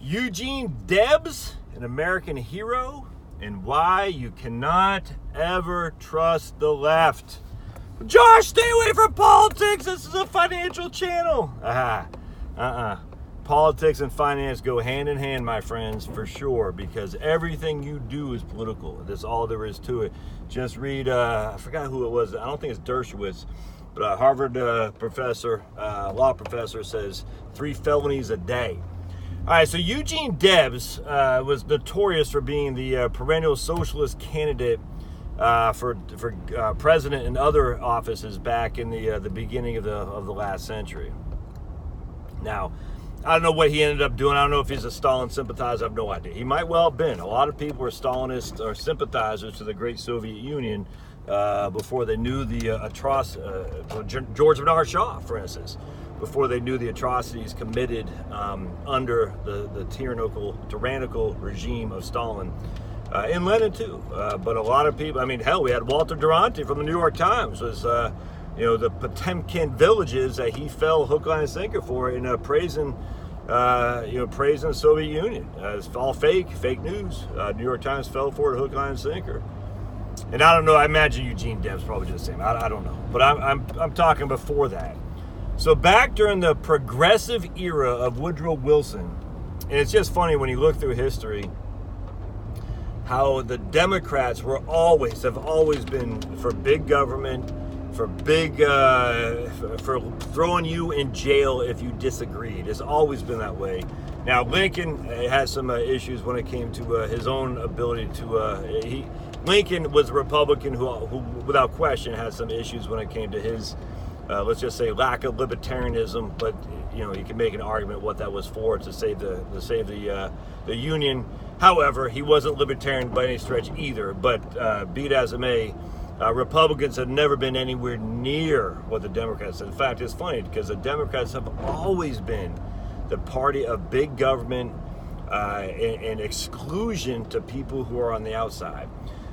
Eugene Debs, an American hero, and why you cannot ever trust the left. Josh, stay away from politics. This is a financial channel. Politics and finance go hand in hand, my friends, for sure, because everything you do is political. That's all there is to it. Just read, I forgot who it was. I don't think it's Dershowitz, but a Harvard professor, law professor, says 3 felonies a day. All right, so Eugene Debs was notorious for being the perennial socialist candidate for president and other offices back in the beginning of the last century. Now, I don't know what he ended up doing. I don't know if he's a Stalin sympathizer. I have no idea. He might well have been. A lot of people were Stalinists or sympathizers to the great Soviet Union before they knew the George Bernard Shaw, for instance, before they knew the atrocities committed under the tyrannical regime of Stalin. And Lenin too, but a lot of people, I mean, hell, we had Walter Duranty from the New York Times was, the Potemkin villages that he fell hook, line, and sinker for in praising the Soviet Union. It's all fake news. New York Times fell for it hook, line, and sinker. And I don't know, I imagine Eugene Debs probably just the same. I don't know, but I'm talking before that. So back during the progressive era of Woodrow Wilson, and it's just funny when you look through history, how the Democrats have always been for big government, for throwing you in jail if you disagreed. It's always been that way. Now Lincoln has some issues when it came to his own ability to. Lincoln was a Republican who, without question, had some issues when it came to his, let's just say, lack of libertarianism. But you can make an argument what that was for, to save the Union. However, he wasn't libertarian by any stretch either. But be it as it may, Republicans have never been anywhere near what the Democrats did. In fact, it's funny because the Democrats have always been the party of big government and exclusion to people who are on the outside.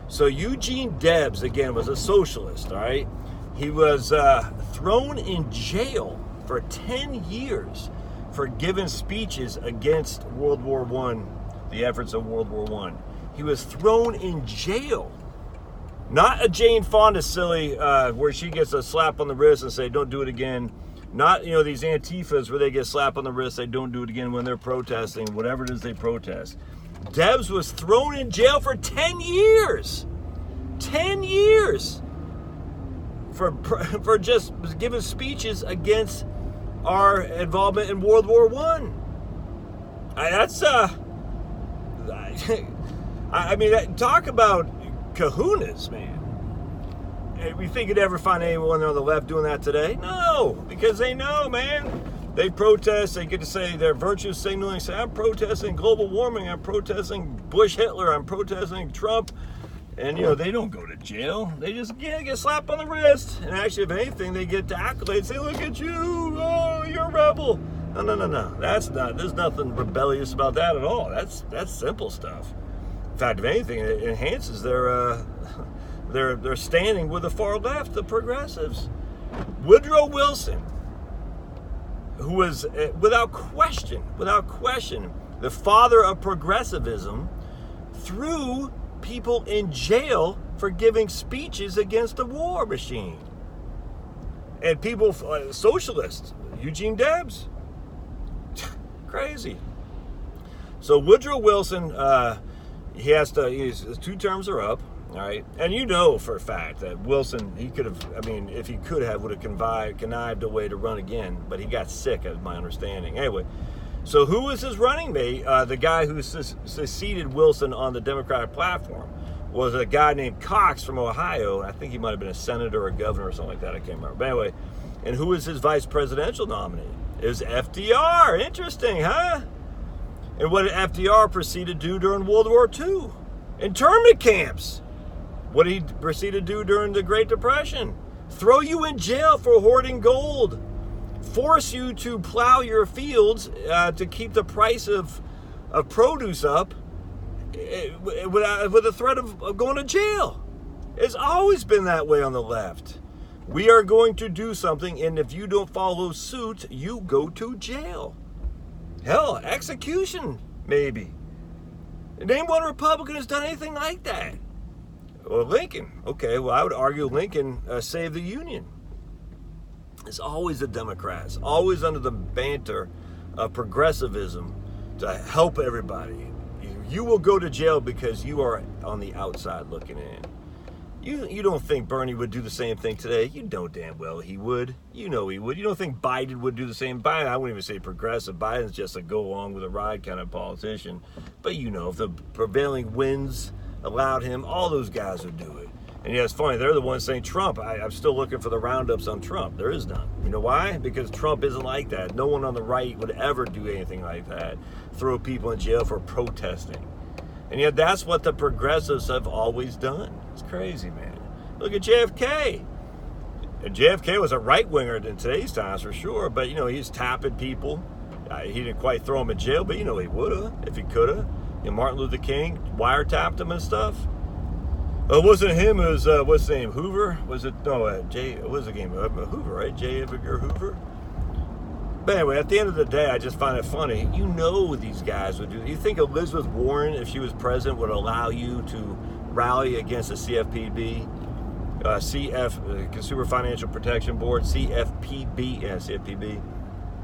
So Eugene Debs, again, was a socialist, all right? He was thrown in jail for 10 years for giving speeches against World War I, the efforts of World War I. He was thrown in jail. Not a Jane Fonda silly where she gets a slap on the wrist and say, don't do it again. Not, these Antifas where they get slapped on the wrist, they don't do it again when they're protesting, whatever it is they protest. Debs was thrown in jail for 10 years. 10 years for just giving speeches against our involvement in World War I. I mean, talk about kahunas, man. We think you'd ever find anyone on the left doing that today? No, because they know, man. They protest, they get to say their virtue signaling, say, I'm protesting global warming, I'm protesting Bush Hitler, I'm protesting Trump. And, they don't go to jail. They just get slapped on the wrist. And actually, if anything, they get accolades. Say, look at you. Oh, you're a rebel. No. There's nothing rebellious about that at all. That's simple stuff. In fact, if anything, it enhances their standing with the far left, the progressives. Woodrow Wilson, who was, without question, the father of progressivism, threw people in jail for giving speeches against the war machine. And people, socialists, Eugene Debs, crazy. So Woodrow Wilson, his 2 terms are up. All right, and for a fact that Wilson, he could have, if he could have, would have connived a way to run again, but he got sick, as my understanding. Anyway, so who was his running mate? The guy who succeeded Wilson on the Democratic platform was a guy named Cox from Ohio. I think he might have been a senator or a governor or something like that. I can't remember. But anyway, and who was his vice presidential nominee? It was FDR. Interesting, huh? And what did FDR proceed to do during World War II? Internment camps. What did he proceed to do during the Great Depression? Throw you in jail for hoarding gold. Force you to plow your fields to keep the price of produce up with the threat of going to jail. It's always been that way on the left. We are going to do something, and if you don't follow suit, you go to jail. Hell, execution Maybe. Name one Republican who's done anything like that. Well, Lincoln. Okay, well, I would argue Lincoln saved the Union. It's always the Democrats, always under the banter of progressivism to help everybody. You will go to jail because you are on the outside looking in. You don't think Bernie would do the same thing today? You know damn well he would. You know he would. You don't think Biden would do the same? Biden, I wouldn't even say progressive. Biden's just a go along with a ride kind of politician. But you know, if the prevailing winds allowed him, all those guys would do it. And yeah, it's funny, they're the ones saying Trump. I'm still looking for the roundups on Trump. There is none. You know why? Because Trump isn't like that. No one on the right would ever do anything like that. Throw people in jail for protesting. And yet that's what the progressives have always done. It's crazy, man. Look at JFK. And JFK was a right-winger in today's times for sure, but you know, he's tapping people. He didn't quite throw him in jail, but you know, he would have if he could have. You know, Martin Luther King wiretapped him and stuff. It wasn't him, it was, what's his name, Hoover? Was it, no, what was the game? Hoover, right? J. Edgar Hoover? But anyway, at the end of the day, I just find it funny. You know what these guys would do. You think Elizabeth Warren, if she was president, would allow you to rally against the CFPB, Consumer Financial Protection Board, CFPB?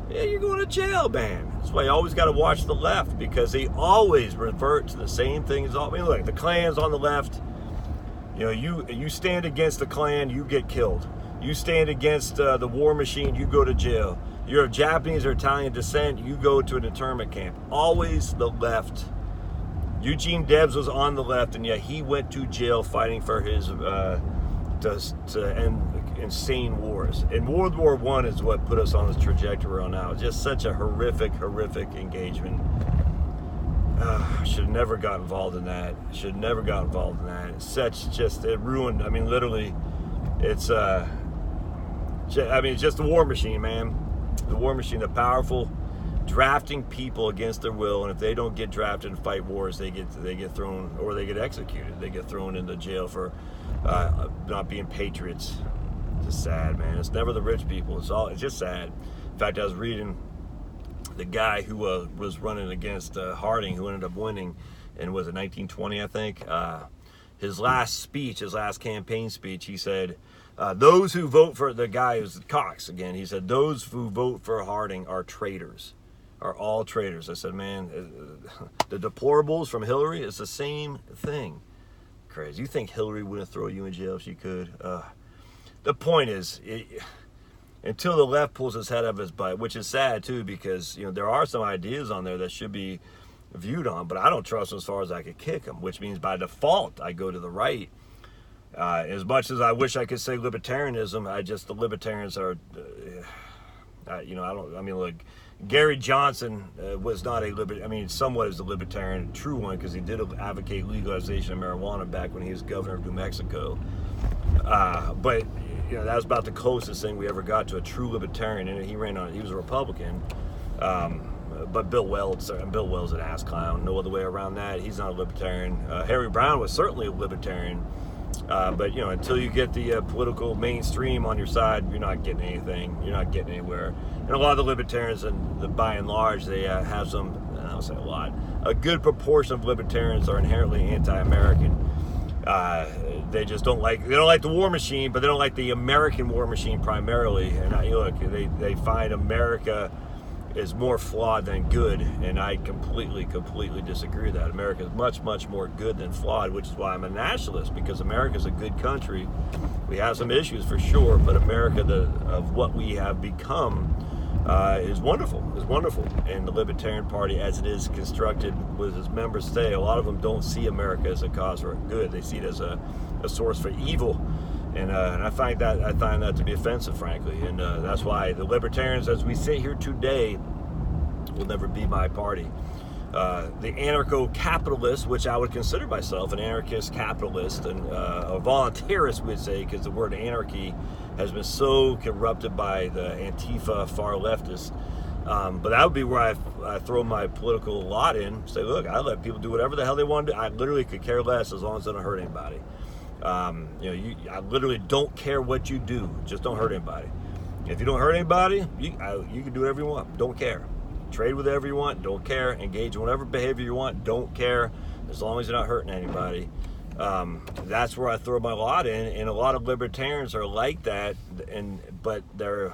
Yeah, you're going to jail, man. That's why you always got to watch the left, because they always revert to the same thing as all. I mean, look, the Klan's on the left. You know, you stand against the Klan, you get killed. You stand against the war machine, you go to jail. You're of Japanese or Italian descent, you go to an internment camp. Always the left. Eugene Debs was on the left, and yet he went to jail fighting for his to end insane wars. And World War I is what put us on this trajectory we're on now. Just such a horrific engagement. Should have never got involved in that. It ruined. I mean, literally, it's just the war machine, man. The war machine, the powerful, drafting people against their will, and if they don't get drafted and fight wars, they get thrown, or they get executed. They get thrown into jail for not being patriots. It's just sad, man. It's never the rich people. It's just sad. In fact, I was reading the guy who was running against Harding, who ended up winning, and was it 1920, I think. His last campaign speech, he said, those who vote for, the guy who's Cox again, he said, those who vote for Harding are traitors, are all traitors. I said, man, the deplorables from Hillary is the same thing. Crazy. You think Hillary wouldn't throw you in jail if she could? The point is, until the left pulls his head out of his butt, which is sad too, because you know there are some ideas on there that should be viewed on, but I don't trust them as far as I could kick them, which means by default I go to the right. As much as I wish I could say libertarianism, the libertarians are, look, Gary Johnson was not a libertarian. I mean, somewhat is a libertarian, a true one, because he did advocate legalization of marijuana back when he was governor of New Mexico. But you know, that was about the closest thing we ever got to a true libertarian, and he was a Republican. But Bill Weld's an ass clown. No other way around that. He's not a libertarian. Harry Brown was certainly a libertarian. But you know, until you get the political mainstream on your side, you're not getting anything. You're not getting anywhere. And a lot of the libertarians, by and large, they have some. I don't say a lot. A good proportion of libertarians are inherently anti-American. They just don't like the war machine, but they don't like the American war machine primarily. And they find America is more flawed than good, and I completely disagree with that. America is much more good than flawed, which is why I'm a nationalist, because America's a good country. We have some issues for sure, but America, of what we have become, is wonderful. And the Libertarian Party, as it is constructed with its members today, a lot of them don't see America as a cause for good. They see it as a source for evil. And I find that to be offensive, frankly. And that's why the Libertarians, as we sit here today, will never be my party. The anarcho-capitalist, which I would consider myself an anarchist capitalist and a voluntarist, would say, because the word anarchy has been so corrupted by the Antifa far leftists. But that would be where I throw my political lot in. Say, look, I let people do whatever the hell they want to do. I literally could care less as long as it don't hurt anybody. I literally don't care what you do. Just don't hurt anybody. If you don't hurt anybody, you can do whatever you want. Don't care. Trade with whatever you want, don't care. Engage in whatever behavior you want, don't care, as long as you're not hurting anybody. That's where I throw my lot in, and a lot of libertarians are like that, but they're,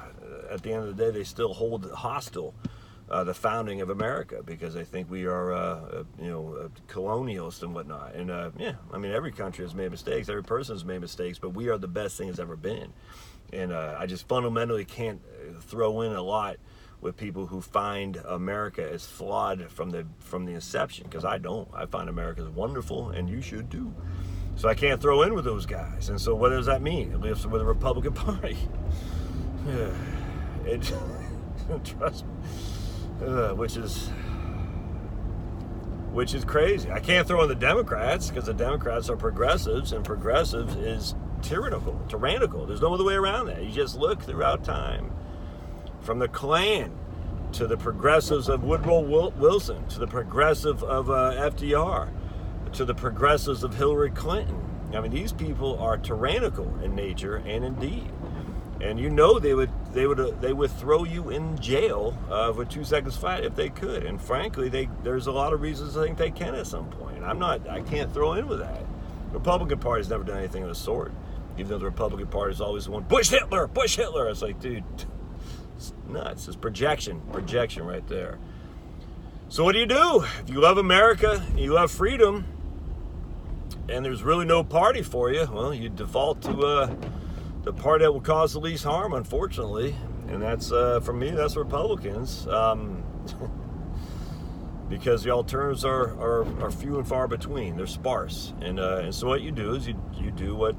at the end of the day, they still hold hostile the founding of America, because they think we are, colonialists and whatnot. And I mean, every country has made mistakes, every person has made mistakes, but we are the best thing it's ever been. And I just fundamentally can't throw in a lot with people who find America as flawed from the inception, because I don't. I find America is wonderful, and you should too. So I can't throw in with those guys. And so what does that mean? It lives with the Republican Party. Trust me. Which is crazy. I can't throw in the Democrats, because the Democrats are progressives, and progressives is tyrannical. There's no other way around that. You just look throughout time. From the Klan to the progressives of Woodrow Wilson, to the progressive of FDR, to the progressives of Hillary Clinton. I mean, these people are tyrannical in nature and in deed. And they would throw you in jail with 2 seconds flat if they could. And frankly, there's a lot of reasons I think they can at some point. I can't throw in with that. The Republican Party's never done anything of the sort. Even though the Republican Party's always the one, Bush Hitler. It's like, dude, it's nuts. It's projection right there. So what do? If you love America, you love freedom, and there's really no party for you, well, you default to the party that will cause the least harm, unfortunately. And that's, for me, that's Republicans. Because the alternatives are few and far between. They're sparse. And so what you do is you do what,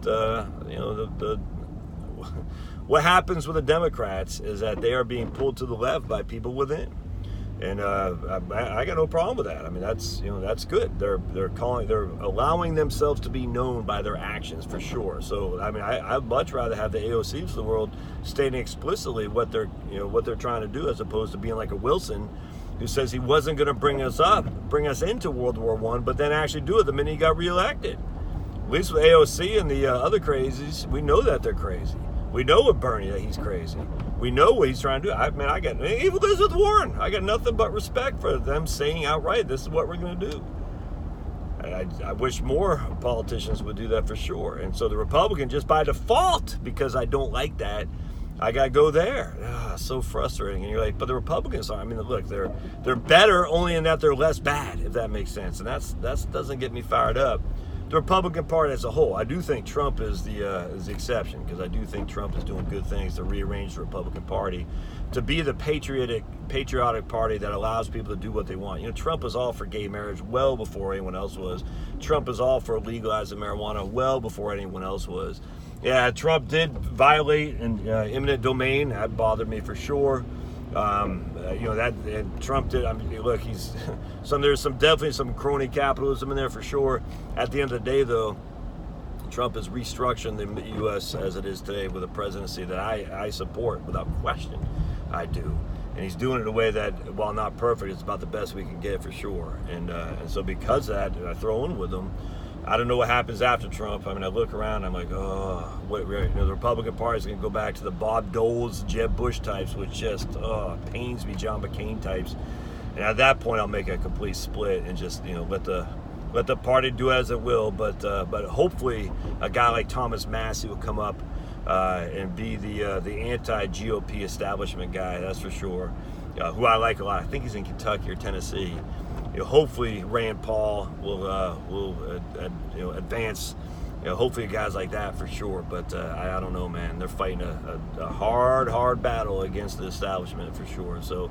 what happens with the Democrats is that they are being pulled to the left by people within. And I got no problem with that. I mean, that's good. They're allowing themselves to be known by their actions, for sure. So I mean, I'd much rather have the AOCs of the world stating explicitly what they're trying to do, as opposed to being like a Wilson, who says he wasn't going to bring us into World War I, but then actually do it the minute he got reelected. At least with AOC and the other crazies, we know that they're crazy. We know with Bernie that he's crazy. We know what he's trying to do. Even Elizabeth Warren, I got nothing but respect for them saying outright, this is what we're going to do. I wish more politicians would do that, for sure. And so the Republican, just by default, because I don't like that, I got to go there. So frustrating. And you're like, but the Republicans are. I mean, look, they're better only in that they're less bad, if that makes sense. And that doesn't get me fired up. The Republican Party as a whole, I do think Trump is the exception, because I do think Trump is doing good things to rearrange the Republican Party to be the patriotic party that allows people to do what they want. Trump was all for gay marriage well before anyone else was. Trump is all for legalizing marijuana well before anyone else was. Yeah, Trump did violate an eminent domain. That bothered me for sure. And Trump did. I mean, look, there's definitely some crony capitalism in there, for sure. At the end of the day, though, Trump is restructuring the U.S. as it is today with a presidency that I support without question. I do. And he's doing it in a way that, while not perfect, it's about the best we can get, for sure. And so because of that, I throw in with him. I don't know what happens after Trump. I mean, I look around, I'm like, the Republican Party is going to go back to the Bob Dole's, Jeb Bush types, which just pains me, John McCain types. And at that point, I'll make a complete split and just let the party do as it will. But hopefully, a guy like Thomas Massey will come up and be the anti-GOP establishment guy. That's for sure. Who I like a lot. I think he's in Kentucky or Tennessee. Hopefully Rand Paul will advance. Hopefully guys like that, for sure. But I don't know, man. They're fighting a hard battle against the establishment, for sure. So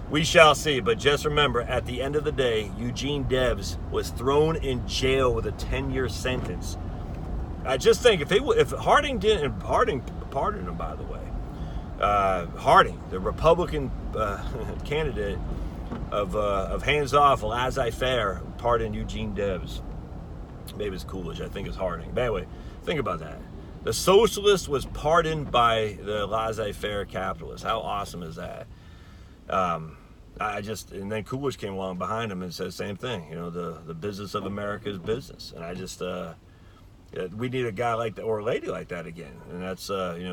we shall see. But just remember, at the end of the day, Eugene Debs was thrown in jail with a 10-year sentence. I just think if Harding didn't, and Harding pardoned him, by the way. Harding, the Republican candidate of hands-off, laissez-faire, pardoned Eugene Debs. Maybe it's Coolidge. I think it's Harding. But anyway, think about that. The socialist was pardoned by the laissez-faire capitalist. How awesome is that? And then Coolidge came along behind him and said the same thing. The business of America is business. And We need a guy like that or a lady like that again, and that's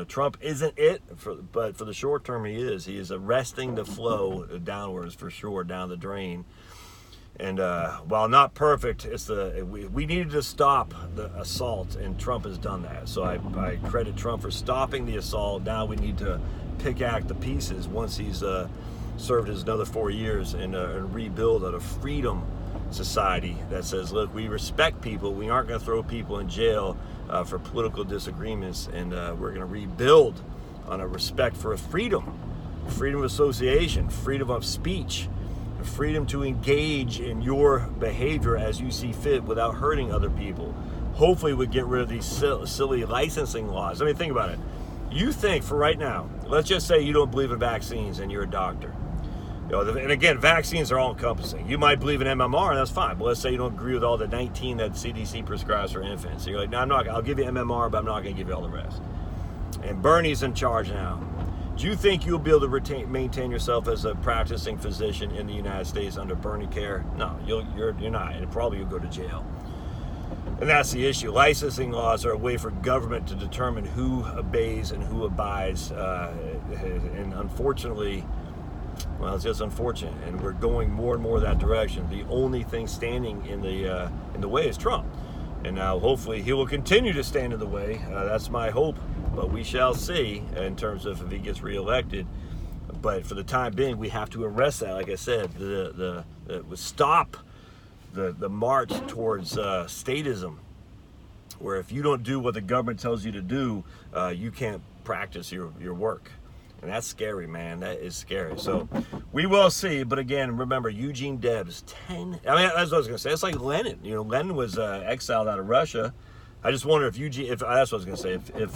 Trump isn't it, but for the short term he is. He is arresting the flow downwards for sure, down the drain. And while not perfect, we needed to stop the assault, and Trump has done that. So I credit Trump for stopping the assault. Now we need to pick out the pieces once he's served his another 4 years and rebuild a freedom society that says, look, we respect people. We aren't going to throw people in jail for political disagreements, and we're going to rebuild on a respect for a freedom of association, freedom of speech, freedom to engage in your behavior as you see fit without hurting other people. Hopefully we get rid of these silly licensing laws. I mean, think about it. You think for right now, let's just say you don't believe in vaccines and you're a doctor. And again, vaccines are all encompassing. You might believe in MMR, and that's fine. But let's say you don't agree with all the 19 that CDC prescribes for infants. So you're like, no, I'll give you MMR, but I'm not going to give you all the rest. And Bernie's in charge now. Do you think you'll be able to maintain yourself as a practicing physician in the United States under Bernie care? No, you're not, and probably you'll go to jail. And that's the issue. Licensing laws are a way for government to determine who obeys and who abides. And unfortunately, well, it's just unfortunate, and we're going more and more that direction. The only thing standing in the way is Trump, and now hopefully he will continue to stand in the way. That's my hope, but we shall see in terms of if he gets reelected. But for the time being, we have to arrest that. Like I said, stop the march towards statism, where if you don't do what the government tells you to do, you can't practice your work. And that's scary, man. That is scary. So we will see. But again, remember, Eugene Debs, 10. I mean, that's what I was going to say. It's like Lenin. Lenin was exiled out of Russia. I just wonder if that's what I was going to say. If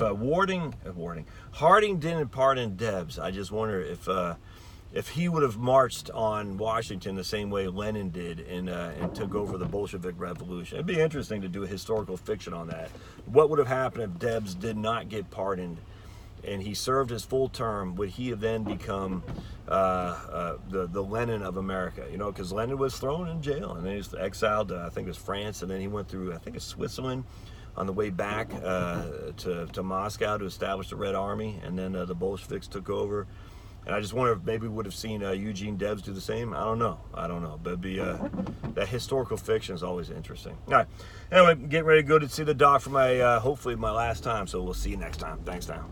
Harding didn't pardon Debs, I just wonder if he would have marched on Washington the same way Lenin did and took over the Bolshevik Revolution. It'd be interesting to do a historical fiction on that. What would have happened if Debs did not get pardoned and he served his full term? Would he have then become the Lenin of America? Because Lenin was thrown in jail and then he was exiled, I think it was France, and then he went through, I think it's Switzerland on the way back to Moscow to establish the Red Army, and then the Bolsheviks took over. And I just wonder if maybe we would have seen Eugene Debs do the same. I don't know. But it'd be that historical fiction is always interesting. All right. Anyway, getting ready to go to see the doc for my hopefully my last time. So we'll see you next time. Thanks now.